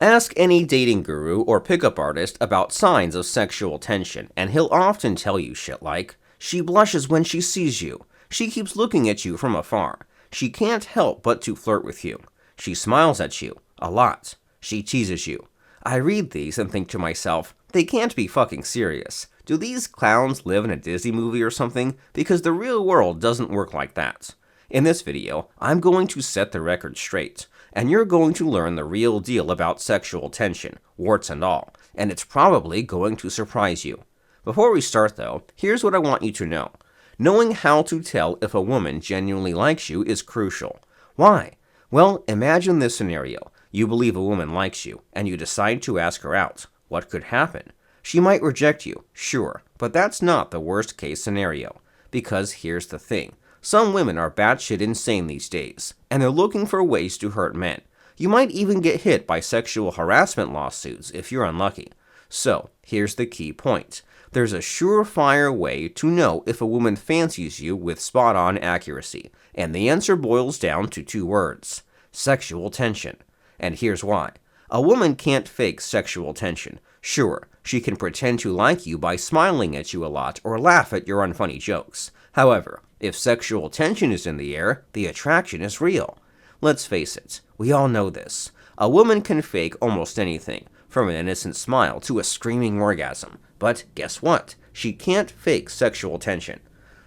Ask any dating guru or pickup artist about signs of sexual tension, and he'll often tell you shit like, she blushes when she sees you, she keeps looking at you from afar, she can't help but to flirt with you, she smiles at you, a lot, she teases you. I read these and think to myself, they can't be fucking serious. Do these clowns live in a Disney movie or something? Because the real world doesn't work like that. In this video, I'm going to set the record straight, and you're going to learn the real deal about sexual tension, warts and all, and it's probably going to surprise you. Before we start though, here's what I want you to know. Knowing how to tell if a woman genuinely likes you is crucial. Why? Well, imagine this scenario. You believe a woman likes you, and you decide to ask her out. What could happen? She might reject you, sure, but that's not the worst case scenario. Because here's the thing. Some women are batshit insane these days, and they're looking for ways to hurt men. You might even get hit by sexual harassment lawsuits if you're unlucky. So, here's the key point. There's a surefire way to know if a woman fancies you with spot-on accuracy, and the answer boils down to two words. Sexual tension. And here's why. A woman can't fake sexual tension. Sure, she can pretend to like you by smiling at you a lot or laugh at your unfunny jokes. However, if sexual tension is in the air, the attraction is real. Let's face it, we all know this. A woman can fake almost anything, from an innocent smile to a screaming orgasm. But guess what? She can't fake sexual tension.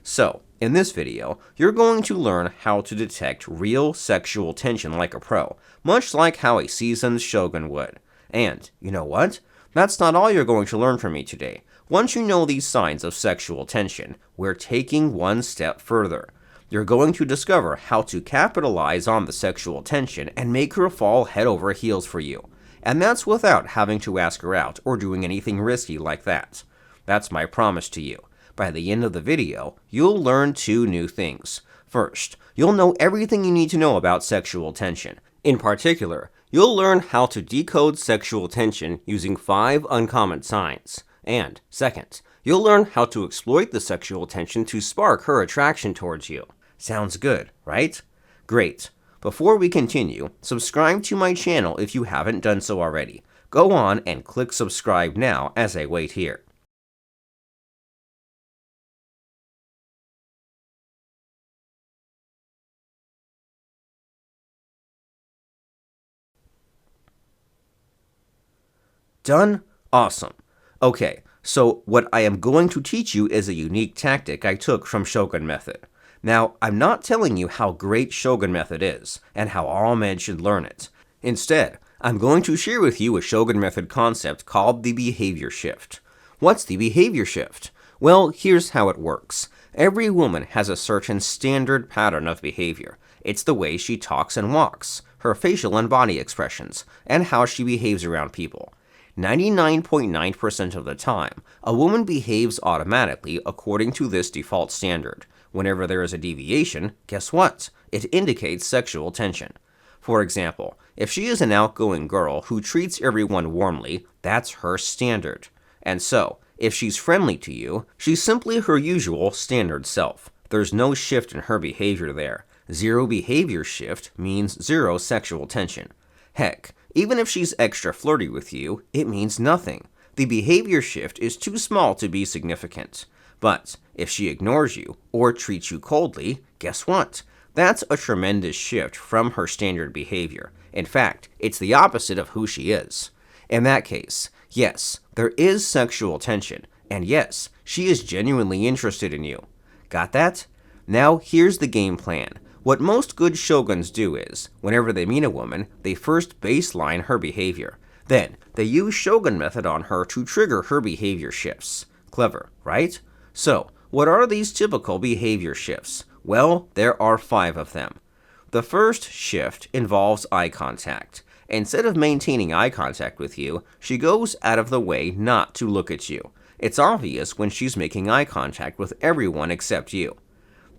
So, in this video, you're going to learn how to detect real sexual tension like a pro, much like how a seasoned shogun would. And, you know what? That's not all you're going to learn from me today. Once you know these signs of sexual tension, we're taking one step further. You're going to discover how to capitalize on the sexual tension and make her fall head over heels for you. And that's without having to ask her out or doing anything risky like that. That's my promise to you. By the end of the video, you'll learn two new things. First, you'll know everything you need to know about sexual tension. In particular, you'll learn how to decode sexual tension using 5 uncommon signs. And second, you'll learn how to exploit the sexual tension to spark her attraction towards you. Sounds good, right? Great. Before we continue, subscribe to my channel if you haven't done so already. Go on and click subscribe now as I wait here. Done? Awesome. Okay, so what I am going to teach you is a unique tactic I took from Shogun Method. Now, I'm not telling you how great Shogun Method is, and how all men should learn it. Instead, I'm going to share with you a Shogun Method concept called the behavior shift. What's the behavior shift? Well, here's how it works. Every woman has a certain standard pattern of behavior. It's the way she talks and walks, her facial and body expressions, and how she behaves around people. 99.9% of the time, a woman behaves automatically according to this default standard. Whenever there is a deviation, guess what? It indicates sexual tension. For example, if she is an outgoing girl who treats everyone warmly, that's her standard. And so, if she's friendly to you, she's simply her usual standard self. There's no shift in her behavior there. Zero behavior shift means zero sexual tension. Heck, even if she's extra flirty with you, it means nothing. The behavior shift is too small to be significant. But if she ignores you or treats you coldly, guess what? That's a tremendous shift from her standard behavior. In fact, it's the opposite of who she is. In that case, yes, there is sexual tension, and yes, she is genuinely interested in you. Got that? Now here's the game plan. What most good shoguns do is, whenever they meet a woman, they first baseline her behavior. Then, they use Shogun Method on her to trigger her behavior shifts. Clever, right? So, what are these typical behavior shifts? Well, there are 5 of them. The first shift involves eye contact. Instead of maintaining eye contact with you, she goes out of the way not to look at you. It's obvious when she's making eye contact with everyone except you.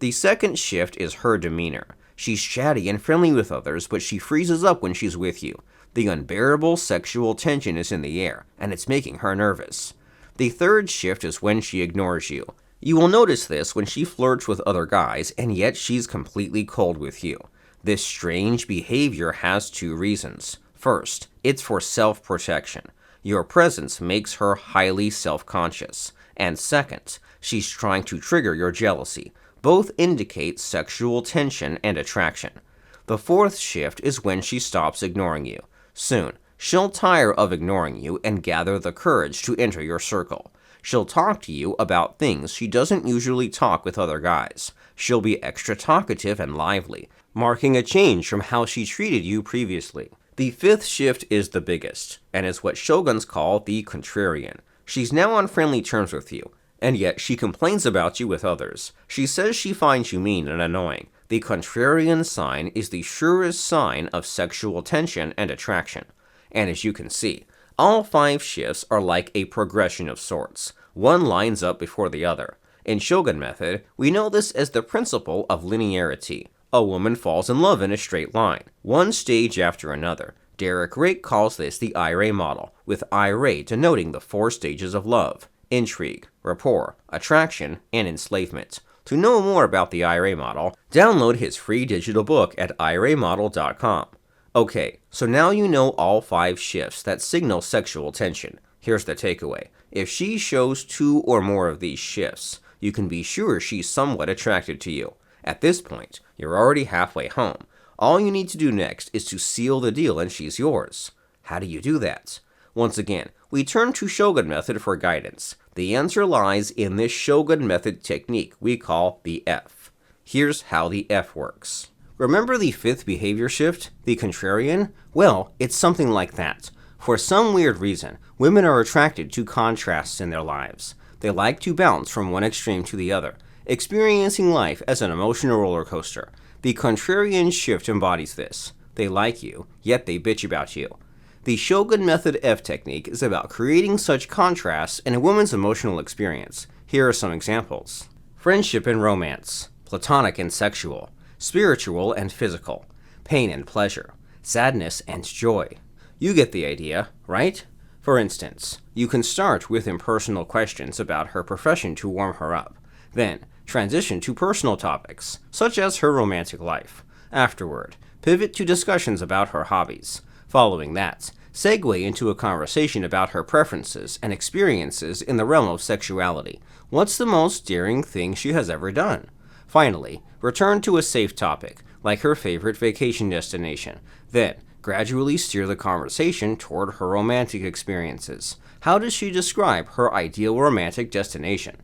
The second shift is her demeanor. She's chatty and friendly with others, but she freezes up when she's with you. The unbearable sexual tension is in the air, and it's making her nervous. The third shift is when she ignores you. You will notice this when she flirts with other guys, and yet she's completely cold with you. This strange behavior has 2 reasons. First, it's for self-protection. Your presence makes her highly self-conscious. And second, she's trying to trigger your jealousy. Both indicate sexual tension and attraction. The fourth shift is when she stops ignoring you. Soon, she'll tire of ignoring you and gather the courage to enter your circle. She'll talk to you about things she doesn't usually talk with other guys. She'll be extra talkative and lively, marking a change from how she treated you previously. The fifth shift is the biggest, and is what shoguns call the contrarian. She's now on friendly terms with you, and yet she complains about you with others. She says she finds you mean and annoying. The contrarian sign is the surest sign of sexual tension and attraction. And as you can see, all 5 shifts are like a progression of sorts. One lines up before the other. In Shogun method, we know this as the principle of linearity. A woman falls in love in a straight line, one stage after another. Derek Rake calls this the IRA model, with IRA denoting the 4 stages of love: intrigue, rapport, attraction, and enslavement. To know more about the IRA model, download his free digital book at iramodel.com. Okay, so now you know all 5 shifts that signal sexual tension. Here's the takeaway. If she shows 2 or more of these shifts, you can be sure she's somewhat attracted to you. At this point, you're already halfway home. All you need to do next is to seal the deal and she's yours. How do you do that? Once again, we turn to Shogun method for guidance. The answer lies in this Shogun method technique we call the F. Here's how the F works. Remember the 5th behavior shift, the contrarian? Well, it's something like that. For some weird reason, women are attracted to contrasts in their lives. They like to bounce from one extreme to the other, experiencing life as an emotional roller coaster. The contrarian shift embodies this. They like you, yet they bitch about you. The Shogun method F technique is about creating such contrasts in a woman's emotional experience. Here are some examples. Friendship and romance, platonic and sexual, spiritual and physical, pain and pleasure, sadness and joy. You get the idea, right? For instance, you can start with impersonal questions about her profession to warm her up. Then, transition to personal topics, such as her romantic life. Afterward, pivot to discussions about her hobbies. Following that, segue into a conversation about her preferences and experiences in the realm of sexuality. What's the most daring thing she has ever done? Finally, return to a safe topic, like her favorite vacation destination. Then, gradually steer the conversation toward her romantic experiences. How does she describe her ideal romantic destination?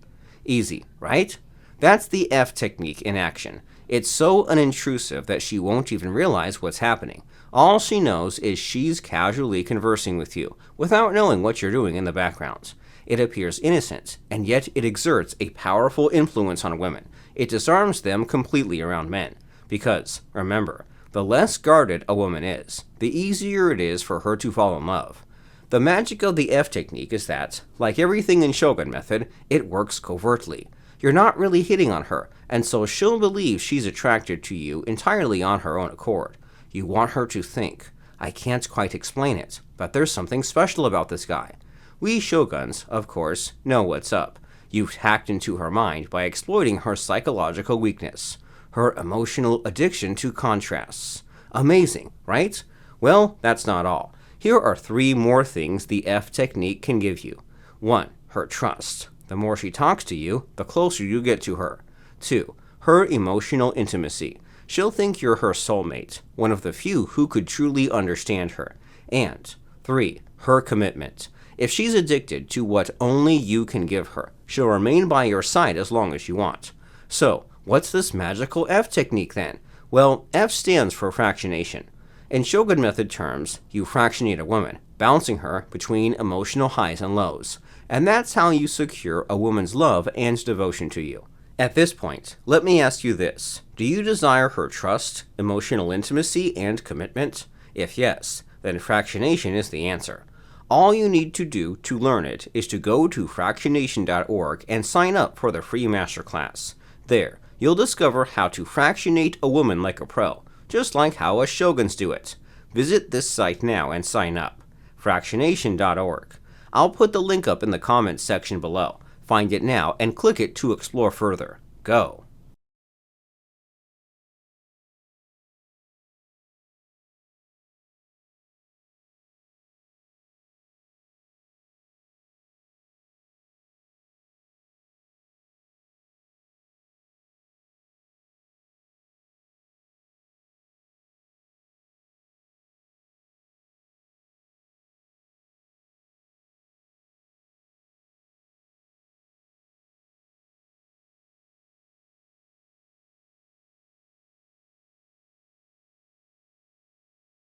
Easy, right? That's the F technique in action. It's so unintrusive that she won't even realize what's happening. All she knows is she's casually conversing with you, without knowing what you're doing in the background. It appears innocent, and yet it exerts a powerful influence on women. It disarms them completely around men. Because, remember, the less guarded a woman is, the easier it is for her to fall in love. The magic of the F technique is that, like everything in Shogun method, it works covertly. You're not really hitting on her, and so she'll believe she's attracted to you entirely on her own accord. You want her to think, I can't quite explain it, but there's something special about this guy. We shoguns, of course, know what's up. You've hacked into her mind by exploiting her psychological weakness, her emotional addiction to contrasts. Amazing, right? Well, that's not all. Here are 3 more things the F technique can give you. 1. Her trust. The more she talks to you, the closer you get to her. 2. Her emotional intimacy. She'll think you're her soulmate, one of the few who could truly understand her. And 3. Her commitment. If she's addicted to what only you can give her, she'll remain by your side as long as you want. So, what's this magical F technique then? Well, F stands for fractionation. In Shogun method terms, you fractionate a woman, bouncing her between emotional highs and lows. And that's how you secure a woman's love and devotion to you. At this point, let me ask you this. Do you desire her trust, emotional intimacy, and commitment? If yes, then fractionation is the answer. All you need to do to learn it is to go to fractionation.org and sign up for the free masterclass. There, you'll discover how to fractionate a woman like a pro, just like how us shoguns do it. Visit this site now and sign up. fractionation.org. I'll put the link up in the comments section below. Find it now and click it to explore further. Go.